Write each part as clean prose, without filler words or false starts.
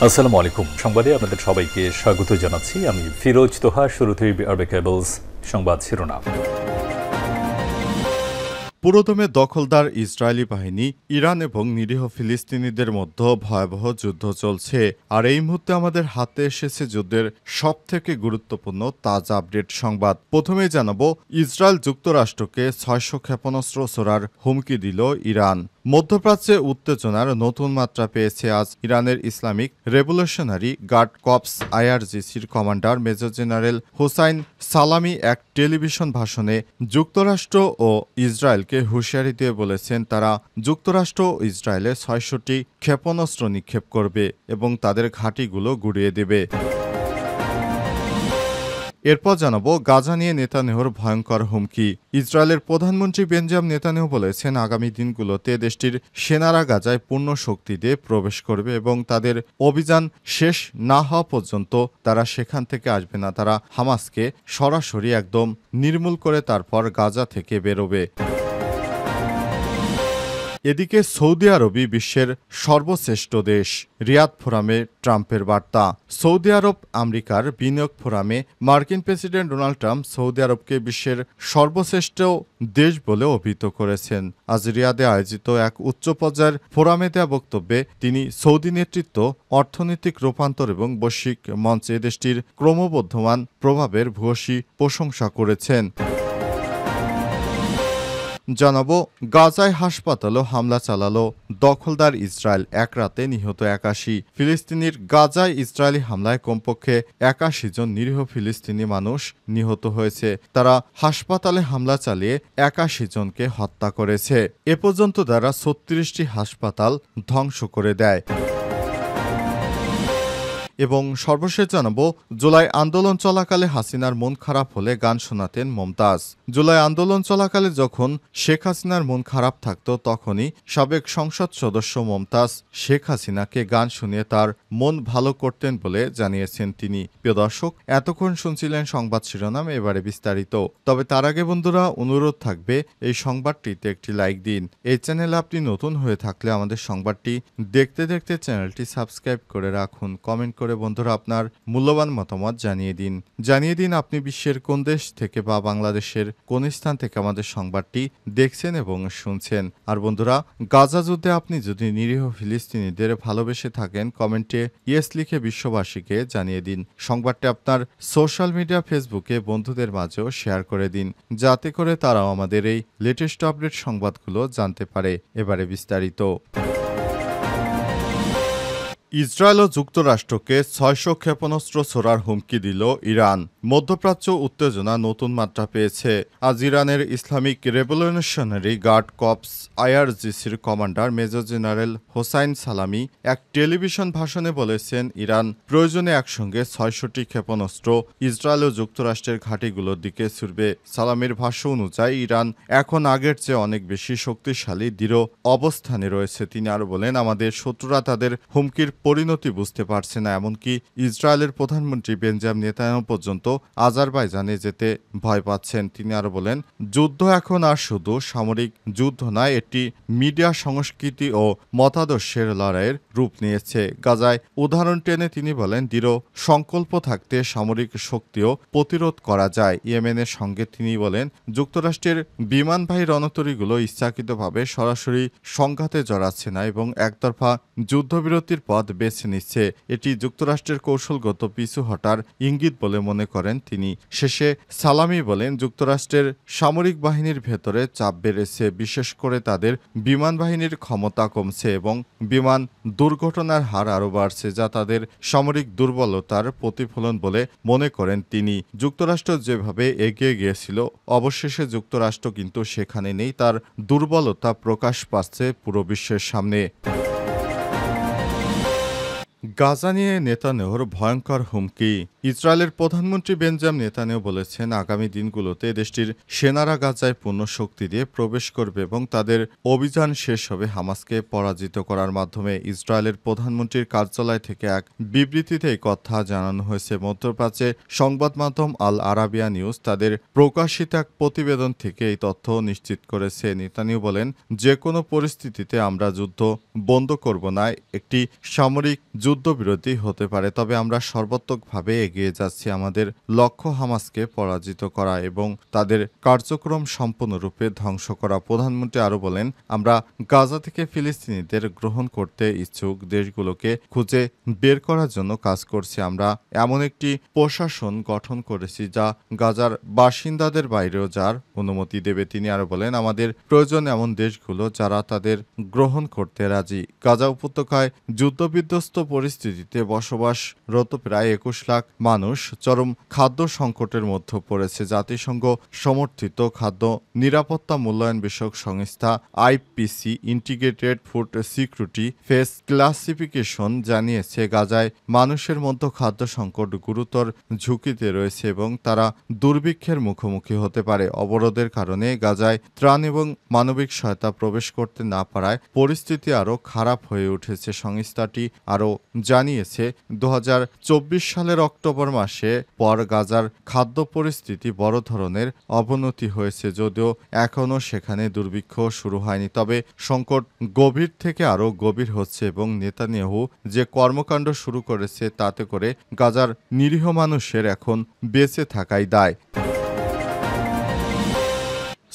আসসালামু আলাইকুম। সংবাদে আপনাদের সবাইকে স্বাগত জানাচ্ছি। আমি ফিরোজ তোহা। শুরুতেই আরবে কেবলস সংবাদ শিরোনাম। পুরোদমে দখলদার ইসরায়েলি বাহিনী, ইরান এবং নিরীহ ফিলিস্তিনিদের মধ্যে ভয়াবহ যুদ্ধ চলছে। আর এই মুহূর্তে আমাদের হাতে এসেছে যুদ্ধের সবথেকে গুরুত্বপূর্ণ তাজা আপডেট সংবাদ। প্রথমেই জানাবো, ইসরায়েল যুক্তরাষ্ট্রকে ৬০০ ক্ষেপণাস্ত্র ছোড়ার হুমকি দিল ইরান। মধ্যপ্রাচ্যে উত্তেজনার নতুন মাত্রা পেয়েছে আজ ইরানের ইসলামিক রেভলিউশনারি গার্ড কর্পস আইআরজিসির commander major general Hossein Salami এক টেলিভিশন ভাষণে যুক্তরাষ্ট্র ও ইসরায়েলকে হুঁশিয়ারি দিয়ে বলেছেন তারা যুক্তরাষ্ট্র ও ইসরায়েলে ৬০০টি ক্ষেপণাস্ত্র নিক্ষেপ করবে এবং তাদের ঘাঁটিগুলো গুড়িয়ে দেবে। এরপর জানাবো, গাজা নিয়ে নেতানিয়াহুর ভয়ঙ্কর হুমকি। ইসরায়েলের প্রধানমন্ত্রী বেঞ্জামিন নেতানিয়াহু বলেছেন আগামী দিনগুলোতে দেশটির সেনারা গাজায় পূর্ণ শক্তি দিয়ে প্রবেশ করবে এবং তাদের অভিযান শেষ না হওয়া পর্যন্ত তারা সেখান থেকে আসবে না। তারা হামাসকে সরাসরি একদম নির্মূল করে তারপর গাজা থেকে বেরোবে। এদিকে সৌদি আরবই বিশ্বের সর্বশ্রেষ্ঠ দেশ। রিয়াদ ফোরামে ট্রাম্পের বার্তা। সৌদি আরব আমেরিকার বিনিয়োগ ফোরামে মার্কিন প্রেসিডেন্ট ডোনাল্ড ট্রাম্প সৌদি আরবকে বিশ্বের সর্বশ্রেষ্ঠ দেশ বলে অভিহিত করেছেন। আজ রিয়াদে আয়োজিত এক উচ্চ পর্যায়ের ফোরামে দেওয়া বক্তব্যে তিনি সৌদি নেতৃত্ব, অর্থনৈতিক রূপান্তর এবং বৈশ্বিক মঞ্চে দেশটির ক্রমবর্ধমান প্রভাবের ভূয়সী প্রশংসা করেছেন। জানাবো, গাজায় হাসপাতালও হামলা চালালো দখলদার ইসরায়েল। এক রাতে নিহত ৮১। ফিলিস্তিনির গাজায় ইসরায়েলি হামলায় কমপক্ষে ৮১ জন নিরীহ ফিলিস্তিনি মানুষ নিহত হয়েছে। তারা হাসপাতালে হামলা চালিয়ে ৮১ জনকে হত্যা করেছে। এ পর্যন্ত তারা ৩৬টি হাসপাতাল ধ্বংস করে দেয়। এবং সর্বশেষ জানাবো, জুলাই আন্দোলন চলাকালে হাসিনার মন খারাপ হলে গান শোনাতেন মমতাজ। জুলাই আন্দোলন চলাকালে যখন শেখ হাসিনার মন খারাপ থাকত তখনই সাবেক সংসদ সদস্য মমতাজ শেখ হাসিনাকে গান শুনিয়ে তার মন ভালো করতেন বলে জানিয়েছেন তিনি। প্রিয় দর্শক, এতক্ষণ শুনছিলেন সংবাদ শিরোনাম, এবারে বিস্তারিত। তবে তার আগে বন্ধুরা, অনুরোধ থাকবে এই সংবাদটিতে একটি লাইক দিন। এই চ্যানেলে আপনি নতুন হয়ে থাকলে আমাদের সংবাদটি দেখতে দেখতে চ্যানেলটি সাবস্ক্রাইব করে রাখুন। কমেন্ট করে বন্ধুরা আপনার মূল্যবান মতামত জানিয়ে দিন আপনি বিশ্বের কোন দেশ থেকে বা বাংলাদেশের কোন স্থান থেকে আমাদের সংবাদটি দেখছেন এবং শুনছেন। আর বন্ধুরা, গাজা যুদ্ধে আপনি যদি নিরীহ ফিলিস্তিনিদের ভালোবেসে থাকেন, কমেন্টে ইয়েস লিখে বিশ্ববাসীকে জানিয়ে দিন। সংবাদটি আপনার সোশ্যাল মিডিয়া ফেসবুকে বন্ধুদের মাঝেও শেয়ার করে দিন, যাতে করে তারাও আমাদের এই লেটেস্ট আপডেট সংবাদগুলো জানতে পারে। এবারে বিস্তারিত। ইসরায়েল ও যুক্তরাষ্ট্রকে ৬০০ ক্ষেপণাস্ত্র ছোড়ার হুমকি দিল ইরান। মধ্যপ্রাচ্য উত্তেজনা নতুন মাত্রা পেয়েছে। আজ ইরানের ইসলামিক রেভলিউশনারি গার্ড কর্পস আইআরজিসির commander major general Hossein Salami এক টেলিভিশন ভাষণে বলেছেন ইরান প্রয়োজনে একসঙ্গে ৬০০টি ক্ষেপণাস্ত্র ইসরায়েল ও যুক্তরাষ্ট্রের ঘাঁটিগুলোর দিকে ছুড়বে। সালামির ভাষ্য অনুযায়ী ইরান এখন আগের চেয়ে অনেক বেশি শক্তিশালী দৃঢ় অবস্থানে রয়েছে। তিনি আরও বলেন, আমাদের শত্রুরা তাদের হুমকির পরিণতি বুঝতে পারছে না। এমনকি ইসরায়েলের প্রধানমন্ত্রী বেঞ্জামিন নেতানিয়াহু পর্যন্ত আজারবাইজানে যেতে ভয় পাচ্ছেন। তিনি আরো বলেন, যুদ্ধ এখন আর শুধু সামরিক যুদ্ধ নয়, এটি মিডিয়া, সংস্কৃতি ও মতাদর্শের লড়াইয়ের রূপ নিয়েছে। গাজায় উদাহরণ টেনে তিনি বলেন, দৃঢ় সংকল্প থাকতে সামরিক শক্তিও প্রতিরোধ করা যায়। ইয়েমেনের সঙ্গে তিনি বলেন, যুক্তরাষ্ট্রের বিমানবাহী রণতরীগুলো ইচ্ছাকৃতভাবে সরাসরি সংঘাতে জড়াচ্ছে না এবং একতরফা যুদ্ধবিরতির পথ বেছে নিচ্ছে। এটি যুক্তরাষ্ট্রের কৌশলগত পিছু হটার ইঙ্গিত বলে মনে করেন তিনি। শেষে সালামি বলেন, যুক্তরাষ্ট্রের সামরিক বাহিনীর ভেতরে চাপ বেড়েছে, বিশেষ করে তাদের বিমান বাহিনীর ক্ষমতা কমছে এবং বিমান দুর্ঘটনার হার আরও বাড়ছে, যা তাদের সামরিক দুর্বলতার প্রতিফলন বলে মনে করেন তিনি। যুক্তরাষ্ট্র যেভাবে এগিয়ে গিয়েছিল, অবশেষে যুক্তরাষ্ট্র কিন্তু সেখানে নেই। তার দুর্বলতা প্রকাশ পাচ্ছে পুরো বিশ্বের সামনে। গাজা নিয়ে নেতানিয়াহুর ভয়ঙ্কর হুমকি। ইসরায়েলের প্রধানমন্ত্রী বেঞ্জামিন নেতানিয়াহু বলেছেন, আগামী দিনগুলোতে দেশটির সেনারা গাজায় পূর্ণ শক্তি দিয়ে প্রবেশ করবে এবং তাদের অভিযান শেষ হবে হামাসকে পরাজিত করার মাধ্যমে। ইসরায়েলের প্রধানমন্ত্রীর কার্যালয় থেকে এক বিবৃতিতে এই কথা জানানো হয়েছে। মধ্যপ্রাচ্যে সংবাদ মাধ্যম আল আরাবিয়া নিউজ তাদের প্রকাশিত এক প্রতিবেদন থেকে এই তথ্য নিশ্চিত করেছে। নেতানিয়াহু বলেন, যে কোনো পরিস্থিতিতে আমরা যুদ্ধ বন্ধ করব না। একটি সামরিক যুদ্ধবিরতি হতে পারে, তবে আমরা সর্বাত্মকভাবে এগিয়ে যাচ্ছি। আমাদের লক্ষ্য হামাসকে পরাজিত করা এবং তাদের কার্যক্রম সম্পূর্ণরূপে ধ্বংস করা। প্রধানমন্ত্রী আরও বলেন, আমরা গাজা থেকে ফিলিস্তিনিদের গ্রহণ করতে ইচ্ছুক দেশগুলোকে খুঁজে বের করার জন্য কাজ করছি। আমরা এমন একটি প্রশাসন গঠন করেছি যা গাজার বাসিন্দাদের বাইরেও যার অনুমতি দেবে। তিনি আরও বলেন, আমাদের প্রয়োজন এমন দেশগুলো যারা তাদের গ্রহণ করতে রাজি। গাজা উপত্যকায় যুদ্ধবিধ্বস্ত পরিস্থিতিতে বসবাসরত প্রায় ২১ লাখ মানুষ চরম খাদ্য সংকটের মধ্যে পড়েছে। জাতিসংঘ সমর্থিত খাদ্য নিরাপত্তা মূল্যায়ন বিষয়ক সংস্থা IPC integrated food security face classification জানিয়েছে, গাজায় মানুষের মধ্যে খাদ্য সংকট গুরুতর ঝুঁকিতে রয়েছে এবং তারা দুর্ভিক্ষের মুখোমুখি হতে পারে। অবরোধের কারণে গাজায় ত্রাণ এবং মানবিক সহায়তা প্রবেশ করতে না পারায় পরিস্থিতি আরও খারাপ হয়ে উঠেছে। সংস্থাটি আরও জানিয়েছে, ২০২৪ সালের অক্টোবর মাসে পর গাজার খাদ্য পরিস্থিতি বড় ধরনের অবনতি হয়েছে। যদিও এখনও সেখানে দুর্ভিক্ষ শুরু হয়নি, তবে সংকট গভীর থেকে আরও গভীর হচ্ছে এবং নেতানিয়াহু যে কর্মকাণ্ড শুরু করেছে তাতে করে গাজার নিরীহ মানুষের এখন বেঁচে থাকাই দায়।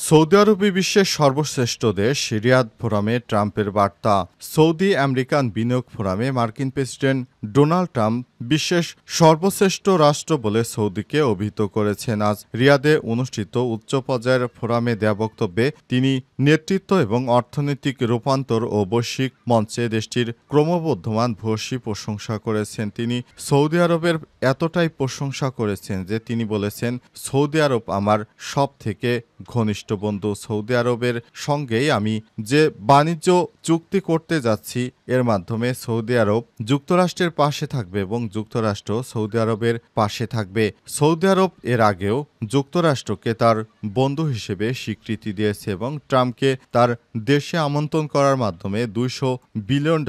সৌদি আরবই বিশ্বের সর্বশ্রেষ্ঠ দেশ, রিয়াদ ফোরামে ট্রাম্পের বার্তা। সৌদি আমেরিকান বিনিয়োগ ফোরামে মার্কিন প্রেসিডেন্ট ডোনাল্ড ট্রাম্প বিশ্বের সর্বশ্রেষ্ঠ রাষ্ট্র বলে সৌদিকে অভিহিত করেছেন। আজ রিয়াদে অনুষ্ঠিত উচ্চ পর্যায়ের ফোরামে দেয়া বক্তব্যে তিনি নেতৃত্ব এবং অর্থনৈতিক রূপান্তর ও বৈশ্বিক মঞ্চে দেশটির ক্রমবর্ধমান ভূয়সী প্রশংসা করেছেন। তিনি সৌদি আরবের এতটাই প্রশংসা করেছেন যে তিনি বলেছেন, সৌদি আরব আমার সব থেকে ঘনিষ্ঠ বন্ধু। সৌদি আরবের সঙ্গেই আমি যে বাণিজ্য চুক্তি করতে যাচ্ছি এর মাধ্যমে সৌদি আরব যুক্তরাষ্ট্রের পাশে থাকবে এবং যুক্তরাষ্ট্র সৌদি আরবের পাশে থাকবে। সৌদি আরব এর আগেও যুক্তরাষ্ট্রকে তার বন্ধু হিসেবে স্বীকৃতি দিয়েছে এবং ট্রাম্পকে তার দেশে আমন্ত্রণ করার মাধ্যমে $200 বিলিয়ন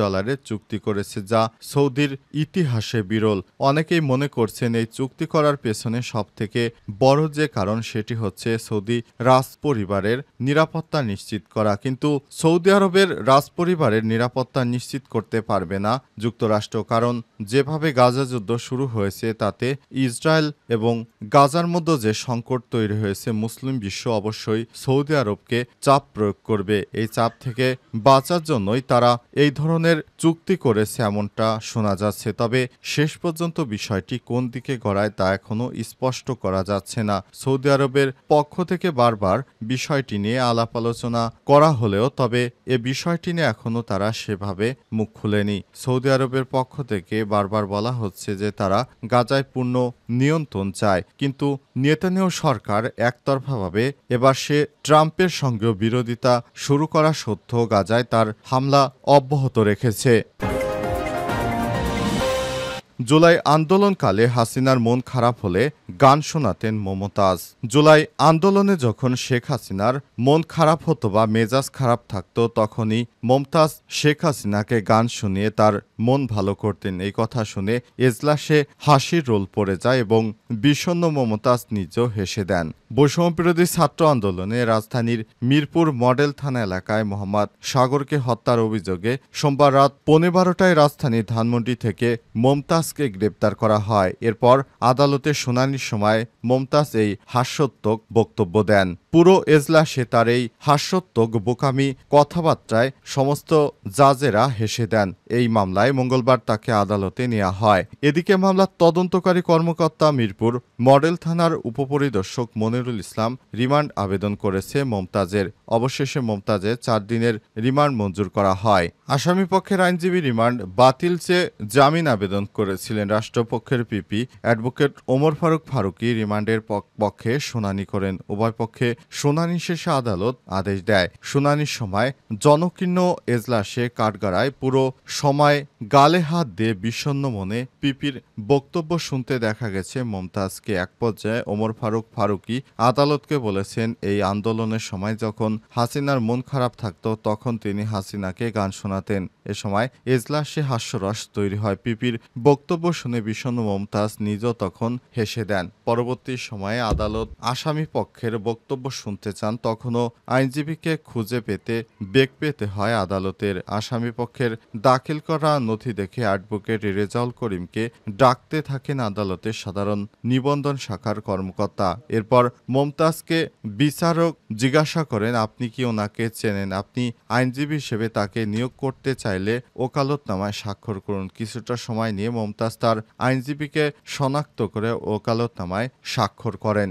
চুক্তি করেছে, যা সৌদির ইতিহাসে বিরল। অনেকেই মনে করছেন এই চুক্তি করার পেছনে সবথেকে বড় যে কারণ সেটি হচ্ছে সৌদি রাজপরিবারের নিরাপত্তা নিশ্চিত করা। কিন্তু সৌদি আরবের রাজপরিবারের নিরাপত্তা নিশ্চিত করতে পারবে না যুক্তরাষ্ট্র, কারণ যেভাবে গাজা যুদ্ধ শুরু হয়েছে তাতে ইসরায়েল এবং গাজার মধ্যে যে সংকট তৈরি হয়েছে, মুসলিম বিশ্ব অবশ্যই সৌদি আরবকে চাপ প্রয়োগ করবে। এই চাপ থেকে বাঁচার জন্যই তারা এই ধরনের চুক্তি করেছে এমনটা শোনা যাচ্ছে। তবে শেষ পর্যন্ত বিষয়টি কোন দিকে গড়ায় তা এখনও স্পষ্ট করা যাচ্ছে না। সৌদি আরবের পক্ষ থেকে বারবার বিষয়টি নিয়ে আলাপ আলোচনা করা হলেও তবে এ বিষয়টি নিয়ে এখনও তারা সেভাবে মুখ খুলেনি। সৌদি আরবের পক্ষ থেকে বারবার বলা হচ্ছে যে তারা গাজায় পূর্ণ নিয়ন্ত্রণ চায়, কিন্তু নেতানিয়াহু সরকার একতরফাভাবে এবার সে ট্রাম্পের সঙ্গেও বিরোধিতা শুরু করা সত্ত্বেও গাজায় তার হামলা অব্যাহত রেখেছে। জুলাই আন্দোলনকালে হাসিনার মন খারাপ হলে গান শোনাতেন মমতাজ। জুলাই আন্দোলনে যখন শেখ হাসিনার মন খারাপ হতো বা মেজাজ খারাপ থাকতো তখনই মমতাজ শেখ হাসিনাকে গান শুনিয়ে তার মন ভালো করতেন। এই কথা শুনে এজলাসে হাসির রোল পড়ে যায় এবং বিষণ্ণ মমতাজ নিজেও হেসে দেন। বৈষম্যবিরোধী ছাত্র আন্দোলনে রাজধানীর মিরপুর মডেল থানা এলাকায় মোহাম্মদ সাগরকে হত্যার অভিযোগে সোমবার রাত 12:15টায় রাজধানীর ধানমন্ডি থেকে মমতাজকে গ্রেপ্তার করা হয়। এরপর আদালতে শুনানির সময় মমতাজ এই হাস্যোত্তক বক্তব্য দেন। পুরো এজলাসে তার এই হাস্যোত্তক বোকামি কথাবার্তায় সমস্ত জাজেরা হেসে দেন। এই মামলায় মঙ্গলবার তাকে আদালতে নেওয়া হয়। এদিকে মামলার তদন্তকারী কর্মকর্তা মিরপুর মডেল থানার উপপরিদর্শক মনিরুল ইসলাম রিমান্ড আবেদন করেছে মমতাজের। অবশেষে মমতাজের 4 দিনের রিমান্ড মঞ্জুর করা হয়। আসামি পক্ষের আইনজীবী রিমান্ড বাতিল চেয়ে জামিন আবেদন করেছিলেন। রাষ্ট্রপক্ষের পিপি অ্যাডভোকেট ওমর ফারুক ফারুকী রিমান্ডের পক্ষে শুনানি করেন। উভয় পক্ষে শুনানি শেষে আদালত আদেশ দেয়। শুনানির সময় জনকীর্ণ এজলাসে কাঠগড়ায় পুরো সময় গালে হাত দিয়ে বিষণ্ণ মনে পিপির বক্তব্য শুনতে দেখা গেছে মমতাজকে। এক পর্যায়ে ওমর ফারুকী আদালতকে বলেছেন, এই আন্দোলনের সময় যখন হাসিনার মন খারাপ থাকতো তখন তিনি হাসিনাকে গান শোনাতেন। এ সময় এজলাসে হাস্যরস তৈরি হয়। পিপির বক্তব্য শুনে বিষণ্ণ মমতাজ নিজেও তখন হেসে দেন। পরবর্তী সময়ে আদালত আসামি পক্ষের বক্তব্য শুনতে চান, তখনও আইনজীবীকে খুঁজে পেতে বেগ পেতে হয় আদালতের। আসামি পক্ষের দাখিল করা নথি দেখে অ্যাডভোকেট রেজাউল করিমকে ডাকতে থাকেন আদালতের সাধারণ নিবন্ধন শাখার কর্মকর্তা। এরপর মমতাজকে বিচারক জিজ্ঞাসা করেন, আপনি কি ওনাকে চেনেন? আপনি আইনজীবী হিসেবে তাকে নিয়োগ করতে চাইলে ওকালতনামায় স্বাক্ষর করুন। কিছুটা সময় নিয়ে মমতাজ তার আইনজীবীকে শনাক্ত করে ওকালতনামায় স্বাক্ষর করেন।